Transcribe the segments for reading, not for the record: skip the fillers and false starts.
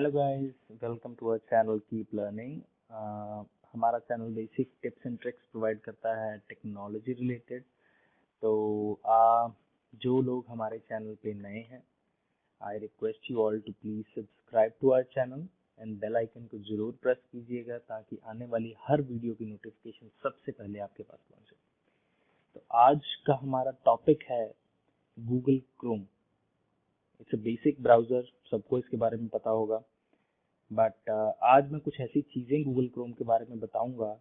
Hello guys, welcome to our channel keep learning. हमारा channel basic tips and tricks provide करता है technology related. तो जो लोग हमारे चैनल पे नए हैं, I request you all to please subscribe to our channel and bell icon को जरूर प्रेस कीजिएगा ताकि आने वाली हर वीडियो की नोटिफिकेशन सबसे पहले आपके पास पहुंचे। तो आज का हमारा टॉपिक है Google Chrome. It's a basic browser, सबको इसके बारे में पता होगा। बट आज मैं कुछ ऐसी चीज़ें गूगल क्रोम के बारे में बताऊंगा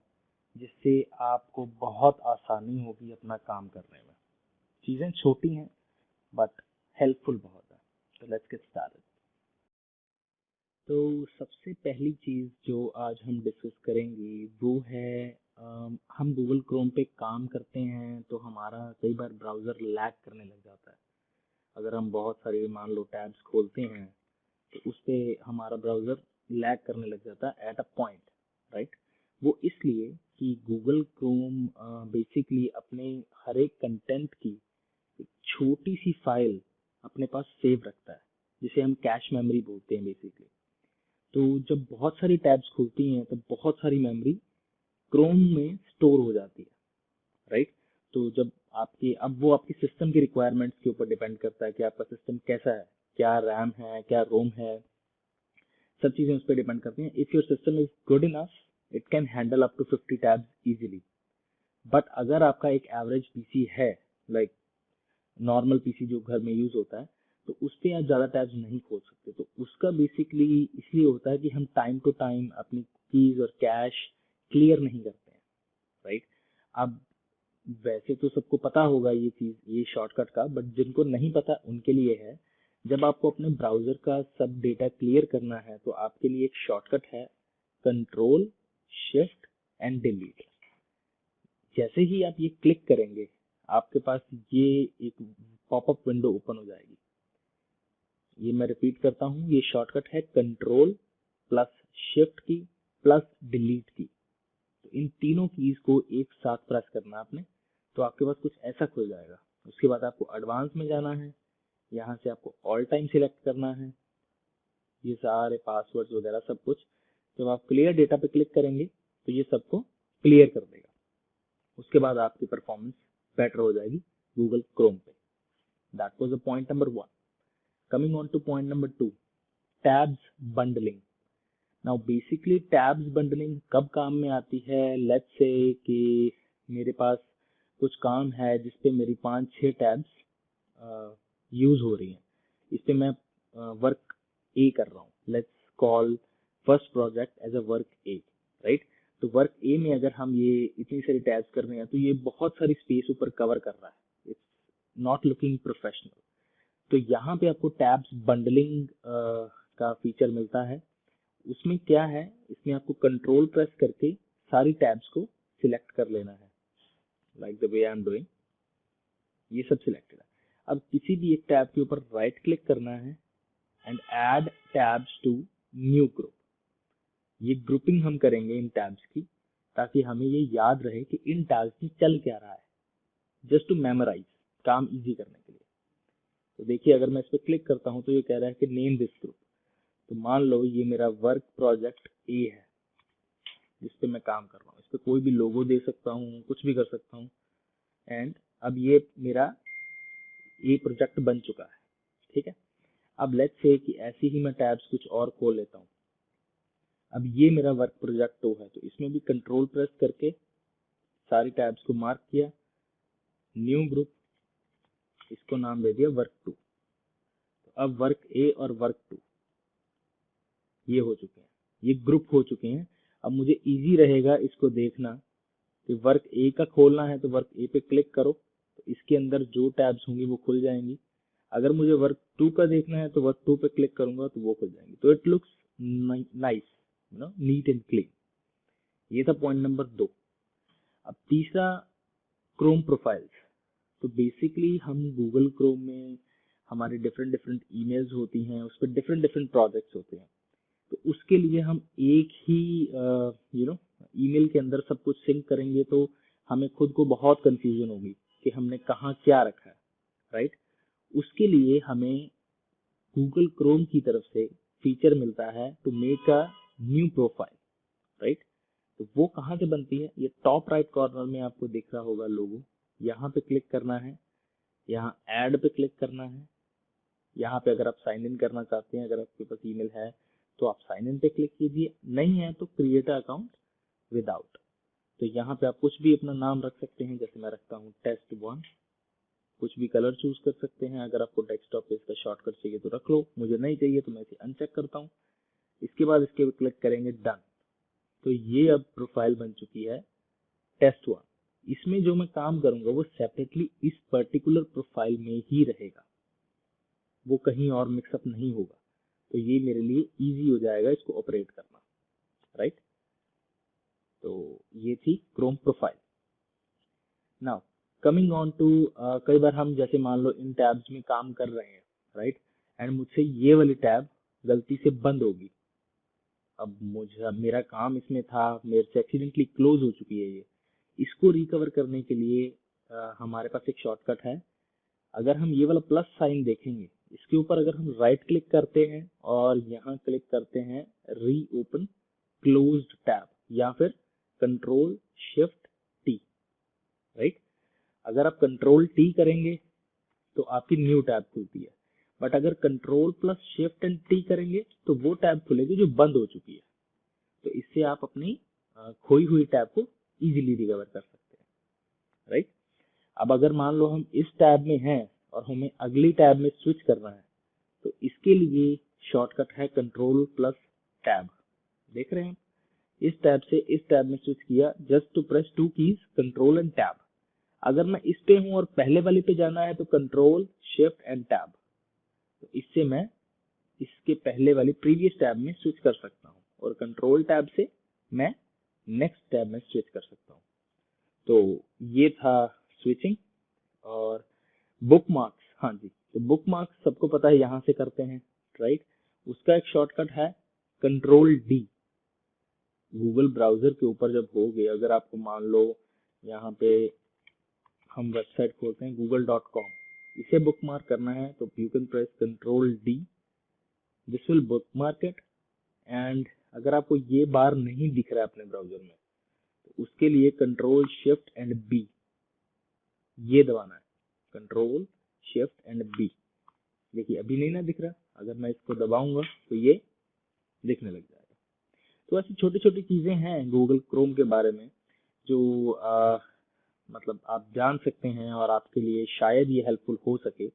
जिससे आपको बहुत आसानी होगी अपना काम करने में। चीज़ें छोटी हैं बट हेल्पफुल बहुत है। तो लेट्स गेट स्टार्टेड। तो सबसे पहली चीज़ जो आज हम डिस्कस करेंगे वो है हम गूगल क्रोम पे काम करते हैं तो हमारा कई बार ब्राउज़र लैग करने लग जाता है। अगर हम बहुत सारे मान लो टैब्स खोलते हैं तो उस पे हमारा ब्राउज़र लैग करने लग जाता है एट अ पॉइंट, राइट। वो इसलिए कि गूगल क्रोम बेसिकली अपने हर एक कंटेंट की एक छोटी सी फाइल अपने पास सेव रखता है, जिसे हम कैश मेमोरी बोलते हैं बेसिकली। तो जब बहुत सारी टैब्स खुलती हैं तो बहुत सारी मेमोरी क्रोम में स्टोर हो जाती है, राइट। तो जब आपकी अब वो आपकी सिस्टम की रिक्वायरमेंट्स के ऊपर डिपेंड करता है कि आपका सिस्टम कैसा है, क्या रैम है, क्या रोम है, सब चीजें उस पर डिपेंड करती हैं। If your system is good enough it can handle up to 50 tabs easily. But अगर आपका एक एवरेज पीसी है, लाइक नॉर्मल पीसी जो घर में यूज होता है, तो उस पर आप ज्यादा टैब्स नहीं खोल सकते। तो उसका बेसिकली इसलिए होता है कि हम टाइम टू टाइम अपनी कीज और कैश क्लियर नहीं करते हैं, राइट। अब वैसे तो सबको पता होगा ये चीज, ये शॉर्टकट का, बट जिनको नहीं पता उनके लिए है। जब आपको अपने ब्राउजर का सब डेटा क्लियर करना है तो आपके लिए एक शॉर्टकट है कंट्रोल शिफ्ट एंड डिलीट। जैसे ही आप ये क्लिक करेंगे आपके पास ये एक पॉपअप विंडो ओपन हो जाएगी। ये मैं रिपीट करता हूँ, ये शॉर्टकट है कंट्रोल प्लस शिफ्ट की प्लस डिलीट की। तो इन तीनों कीज को एक साथ प्रेस करना आपने, तो आपके पास कुछ ऐसा खुल जाएगा। उसके बाद आपको एडवांस में जाना है, यहाँ से आपको ऑल टाइम सिलेक्ट करना है, ये सारे पासवर्ड्स वगैरह सब कुछ। जब आप क्लियर डेटा पे क्लिक करेंगे तो ये सबको क्लियर कर देगा। उसके बाद आपकी परफॉर्मेंस बेटर हो जाएगी गूगल क्रोम पे। That was the point number 1। Coming on two point number 2, tabs bundling. Now basically tabs bundling कब काम में आती है? लेट्स से कि मेरे पास कुछ काम है जिसपे मेरी 5-6 टैब्स यूज हो रही हैं। इस पे मैं वर्क ए कर रहा हूँ। Let's call first project as a work A, right. तो वर्क ए में अगर हम ये इतनी सारी टैब्स कर रहे हैं तो ये बहुत सारी स्पेस ऊपर कवर कर रहा है। It's not looking professional. तो यहाँ पे आपको टैब्स बंडलिंग का फीचर मिलता है। उसमें क्या है, इसमें आपको कंट्रोल प्रेस करके सारी टैब्स को सिलेक्ट कर लेना है, like the way I am doing. ये सब सिलेक्टेड है। अब किसी भी एक टैब के ऊपर राइट क्लिक करना है and add tabs to new group. ये ग्रुपिंग हम करेंगे इन टैब्स की, ताकि हमें ये याद रहे कि इन टैब्स में चल क्या रहा है, जस्ट टू मेमोराइज, काम इजी करने के लिए। तो देखिए, अगर मैं इस पर क्लिक करता हूँ तो ये कह रहा है कि नेम दिस ग्रुप। तो मान लो ये मेरा वर्क प्रोजेक्ट ए है जिस पे मैं काम कर रहा हूँ। इस पे कोई भी लोगो दे सकता हूँ, कुछ भी कर सकता हूँ। एंड अब ये मेरा ये प्रोजेक्ट बन चुका है, ठीक है। अब लेट्स से कि ऐसे ही मैं टैब्स कुछ और खोल लेता हूँ। अब ये मेरा वर्क प्रोजेक्ट 2 है, तो इसमें भी कंट्रोल प्रेस करके सारी टैब्स को मार्क किया, न्यू ग्रुप, इसको नाम दे दिया वर्क 2। तो अब वर्क ए और वर्क 2 ये हो चुके हैं, ये ग्रुप हो चुके हैं। अब मुझे इजी रहेगा इसको देखना कि वर्क ए का खोलना है तो वर्क ए पे क्लिक करो, तो इसके अंदर जो टैब्स होंगी वो खुल जाएंगी। अगर मुझे वर्क 2 का देखना है तो वर्क 2 पे क्लिक करूंगा तो वो खुल जाएंगी। तो it looks nice, neat and clean. ये था पॉइंट नंबर 2। अब तीसरा, क्रोम प्रोफाइल्स। तो बेसिकली हम गूगल क्रोम में हमारे डिफरेंट डिफरेंट ईमेल्स होती हैं, उस पर डिफरेंट डिफरेंट प्रोजेक्ट्स होते हैं। तो उसके लिए हम एक ही ईमेल के अंदर सब कुछ सिंक करेंगे तो हमें खुद को बहुत कंफ्यूजन होगी कि हमने कहाँ क्या रखा है, राइट। उसके लिए हमें गूगल क्रोम की तरफ से फीचर मिलता है to make a new profile, right. तो वो कहाँ से बनती है, ये टॉप राइट कॉर्नर में आपको दिख रहा होगा लोगो, यहाँ पे क्लिक करना है, यहाँ ऐड पे क्लिक करना है, यहाँ पे अगर आप साइन इन करना चाहते हैं, अगर आपके पास ईमेल है तो आप साइन इन पे क्लिक कीजिए, नहीं है तो क्रिएट अकाउंट विदाउट। तो यहाँ पे आप कुछ भी अपना नाम रख सकते हैं, जैसे मैं रखता हूँ test1, कुछ भी कलर चूज कर सकते हैं, अगर आपको डेस्कटॉप पे इसका शॉर्टकट चाहिए तो रख लो, मुझे नहीं चाहिए तो मैं इसे अनचेक करता हूँ। इसके बाद इसके पे क्लिक करेंगे डन। तो ये अब प्रोफाइल बन चुकी है test1। इसमें जो मैं काम करूंगा वो सेपरेटली इस पर्टिकुलर प्रोफाइल में ही रहेगा, वो कहीं और मिक्सअप नहीं होगा। तो ये मेरे लिए इजी हो जाएगा इसको ऑपरेट करना, राइट। तो ये थी Chrome profile. Now coming on to, कई बार हम जैसे मान लो इन टैब्स में काम कर रहे हैं, राइट, एंड मुझसे ये वाली टैब गलती से बंद होगी। अब मेरा काम इसमें था, मेरे से एक्सीडेंटली क्लोज हो चुकी है ये। इसको रिकवर करने के लिए हमारे पास एक शॉर्टकट है। अगर हम ये वाला प्लस साइन देखेंगे, इसके ऊपर अगर हम राइट क्लिक करते हैं और यहाँ क्लिक करते हैं री ओपन क्लोज्ड टैब, या फिर कंट्रोल शिफ्ट टी, राइट। अगर आप कंट्रोल टी करेंगे तो आपकी न्यू टैब खुलती है, बट अगर control plus shift and T करेंगे तो वो टैब खुलेगी जो बंद हो चुकी है। तो इससे आप अपनी खोई हुई टैब को इजीली रिकवर कर सकते हैं, राइट। अब अगर मान लो हम इस टैब में हैं और हमें अगली टैब में स्विच करना है, तो इसके लिए शॉर्टकट है कंट्रोल प्लस टैब। देख रहे हैं, इस टैब से इस टैब में स्विच किया, just to press two keys control and tab. अगर मैं इस पे हूं और पहले वाली पे जाना है तो कंट्रोल शिफ्ट एंड टैब। तो इससे मैं इसके पहले वाली प्रीवियस टैब में स्विच कर सकता हूँ, और कंट्रोल टैब से मैं नेक्स्ट टैब में स्विच कर सकता हूँ। तो ये था स्विचिंग। और बुकमार्क्स, हाँ जी, तो बुकमार्क्स सबको पता है यहाँ से करते हैं, राइट। उसका एक शॉर्टकट है कंट्रोल डी। गूगल ब्राउजर के ऊपर जब हो गए, अगर आपको मान लो यहाँ पे हम वेबसाइट खोलते हैं google.com, इसे बुकमार्क करना है तो you can press control D, this will bookmark it. And अगर आपको ये बार नहीं दिख रहा है अपने ब्राउजर में, तो उसके लिए कंट्रोल शिफ्ट एंड बी ये दबाना है, कंट्रोल शिफ्ट एंड बी। देखिए अभी नहीं ना दिख रहा, अगर मैं इसको दबाऊंगा तो ये दिखने लग जाएगा। तो ऐसी छोटी छोटी चीजें हैं गूगल क्रोम के बारे में जो मतलब आप जान सकते हैं और आपके लिए शायद ये हेल्पफुल हो सके।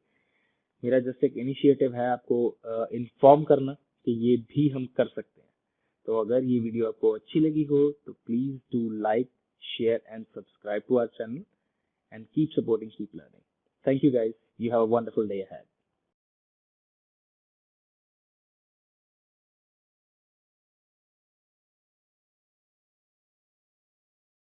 मेरा जस्ट एक इनिशिएटिव है आपको इन्फॉर्म करना कि ये भी हम कर सकते हैं। तो अगर ये वीडियो आपको अच्छी लगी हो तो please do like, share and subscribe to our channel and keep supporting Keep Learning. Thank you guys. You have a wonderful day ahead.